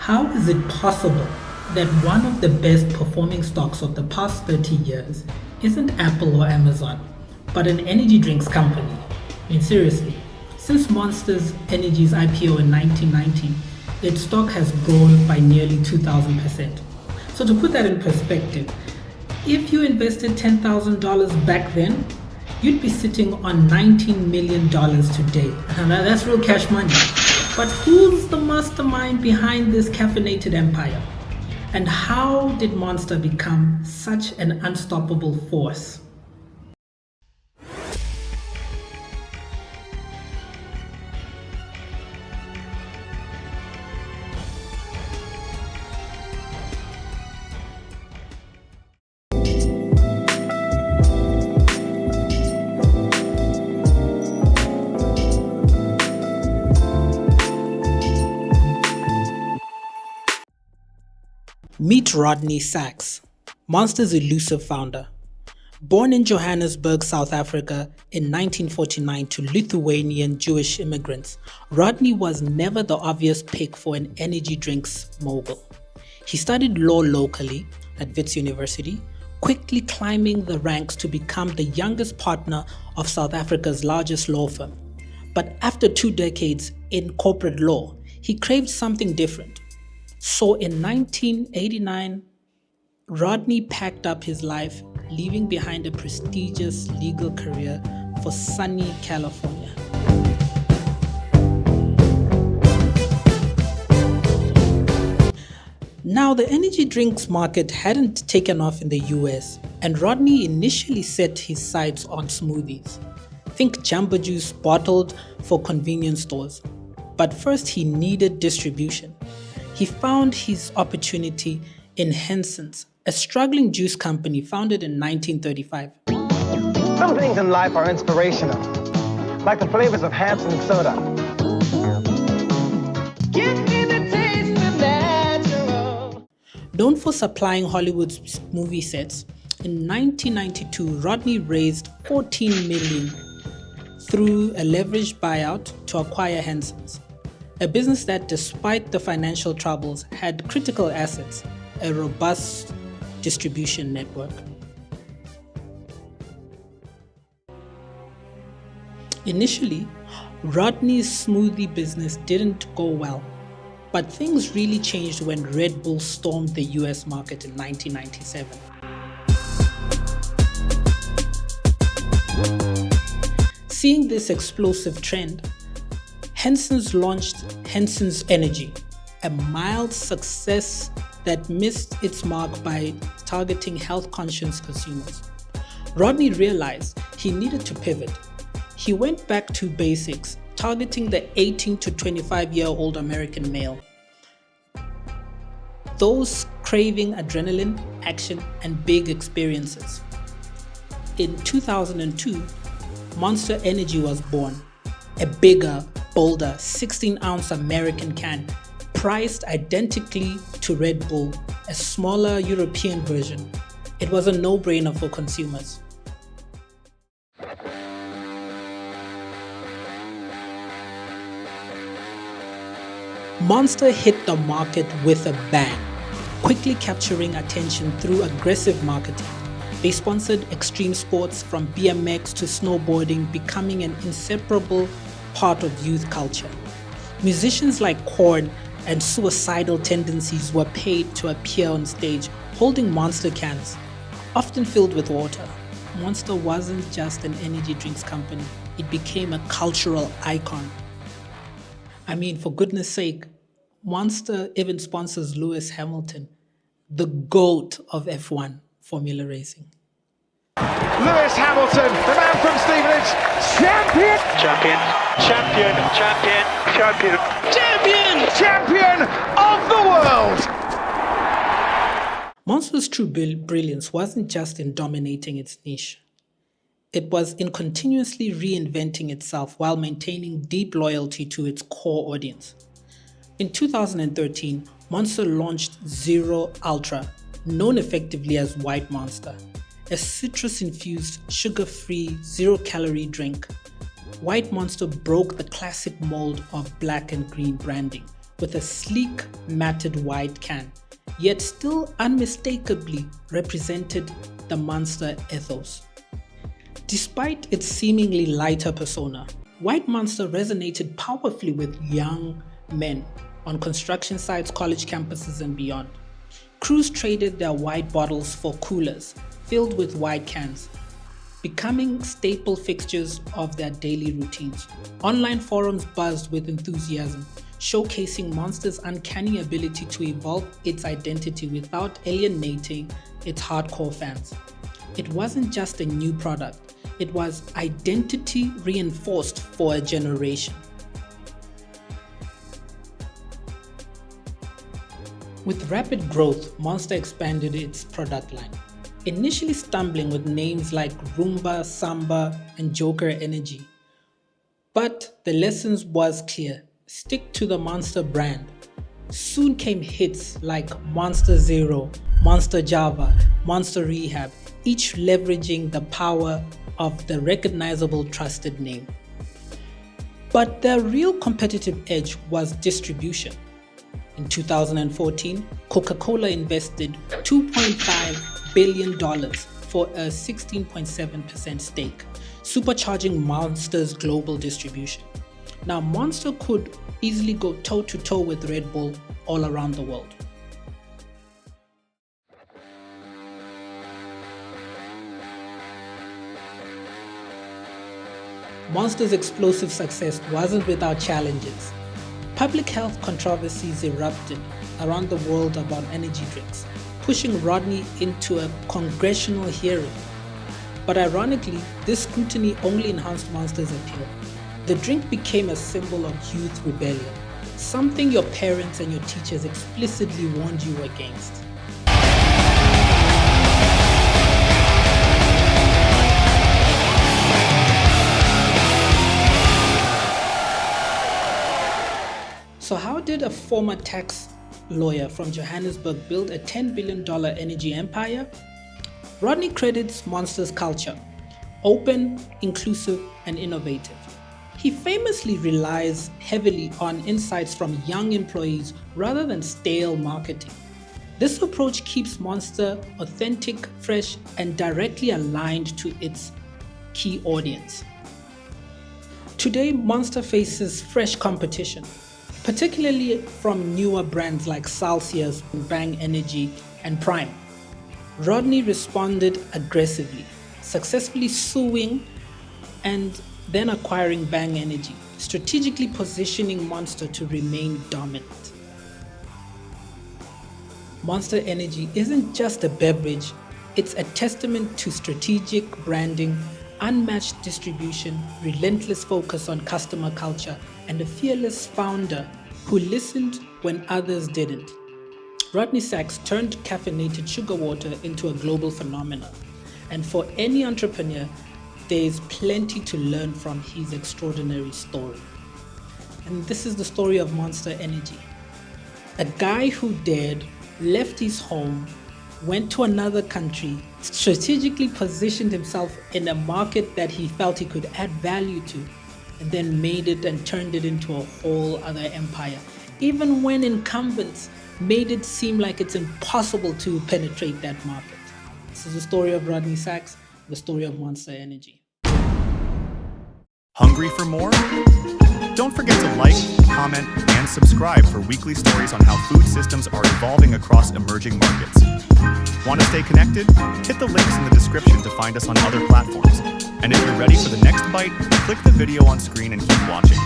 How is it possible that one of the best performing stocks of the past 30 years isn't Apple or Amazon, but an energy drinks company? I mean, seriously, since Monster's Energy's IPO in 1990, its stock has grown by nearly 2,000%. So to put that in perspective, if you invested $10,000 back then, you'd be sitting on $19 million today. And that's real cash money. But who's the mastermind behind this caffeinated empire? And how did Monster become such an unstoppable force? Meet Rodney Sacks, Monster's elusive founder. Born in Johannesburg, South Africa in 1949 to Lithuanian Jewish immigrants, Rodney was never the obvious pick for an energy drinks mogul. He studied law locally at Wits University, quickly climbing the ranks to become the youngest partner of South Africa's largest law firm. But after 2 decades in corporate law, he craved something different. So in 1989, Rodney packed up his life, leaving behind a prestigious legal career for sunny California. Now, the energy drinks market hadn't taken off in the US, and Rodney initially set his sights on smoothies. Think jumbo juice bottled for convenience stores. But first, he needed distribution. He found his opportunity in Henson's, a struggling juice company founded in 1935. Some things in life are inspirational, like the flavors of Hanson's soda. Give me the taste of natural. Known for supplying Hollywood's movie sets, in 1992, Rodney raised $14 million through a leveraged buyout to acquire Henson's, a business that, despite the financial troubles, had critical assets, a robust distribution network. Initially, Rodney's smoothie business didn't go well, but things really changed when Red Bull stormed the US market in 1997. Seeing this explosive trend, Henson's launched Henson's Energy, a mild success that missed its mark by targeting health-conscious consumers. Rodney realized he needed to pivot. He went back to basics, targeting the 18 to 25-year-old American male. Those craving adrenaline, action, and big experiences. In 2002, Monster Energy was born, a bigger, bolder 16-ounce American can, priced identically to Red Bull, a smaller European version. It was a no-brainer for consumers. Monster hit the market with a bang, quickly capturing attention through aggressive marketing. They sponsored extreme sports from BMX to snowboarding, becoming an inseparable part of youth culture. Musicians like Korn and Suicidal Tendencies were paid to appear on stage holding Monster cans, often filled with water. Monster wasn't just an energy drinks company, it became a cultural icon. I mean, for goodness sake, Monster even sponsors Lewis Hamilton, the GOAT of F1 Formula racing. Lewis Hamilton, the man from Stevenage, champion! Champion, champion, champion, champion, Champion of the world! Monster's true brilliance wasn't just in dominating its niche. It was in continuously reinventing itself while maintaining deep loyalty to its core audience. In 2013, Monster launched Zero Ultra, known effectively as White Monster, a citrus-infused, sugar-free, zero-calorie drink. White Monster broke the classic mold of black and green branding, with a sleek, matted white can, yet still unmistakably represented the Monster ethos. Despite its seemingly lighter persona, White Monster resonated powerfully with young men on construction sites, college campuses, and beyond. Crews traded their white bottles for coolers filled with white cans, becoming staple fixtures of their daily routines. Online forums buzzed with enthusiasm, showcasing Monster's uncanny ability to evolve its identity without alienating its hardcore fans. It wasn't just a new product, it was identity reinforced for a generation. With rapid growth, Monster expanded its product line, initially stumbling with names like Roomba, Samba, and Joker Energy. But the lesson was clear: stick to the Monster brand. Soon came hits like Monster Zero, Monster Java, Monster Rehab, each leveraging the power of the recognizable trusted name. But their real competitive edge was distribution. In 2014, Coca-Cola invested $2.5 billion for a 16.7% stake, supercharging Monster's global distribution. Now, Monster could easily go toe-to-toe with Red Bull all around the world. Monster's explosive success wasn't without challenges. Public health controversies erupted around the world about energy drinks, pushing Rodney into a congressional hearing. But ironically, this scrutiny only enhanced Monster's appeal. The drink became a symbol of youth rebellion, something your parents and your teachers explicitly warned you against. So how did a former tax lawyer from Johannesburg build a $10 billion energy empire? Rodney credits Monster's culture: open, inclusive, and innovative. He famously relies heavily on insights from young employees rather than stale marketing. This approach keeps Monster authentic, fresh, and directly aligned to its key audience. Today, Monster faces fresh competition, particularly from newer brands like Celsius, Bang Energy, and Prime. Rodney responded aggressively, successfully suing and then acquiring Bang Energy, strategically positioning Monster to remain dominant. Monster Energy isn't just a beverage, it's a testament to strategic branding, unmatched distribution, relentless focus on customer culture, and a fearless founder who listened when others didn't. Rodney Sacks turned caffeinated sugar water into a global phenomenon. And for any entrepreneur, there is plenty to learn from his extraordinary story. And this is the story of Monster Energy. A guy who dared, left his home, went to another country, strategically positioned himself in a market that he felt he could add value to, and then made it and turned it into a whole other empire, even when incumbents made it seem like it's impossible to penetrate that market. This is the story of Rodney Sacks, the story of Monster Energy. Hungry for more? Don't forget to like, comment, and subscribe for weekly stories on how food systems are evolving across emerging markets. Want to stay connected? Hit the links in the description to find us on other platforms. And if you're ready for the next bite, click the video on screen and keep watching.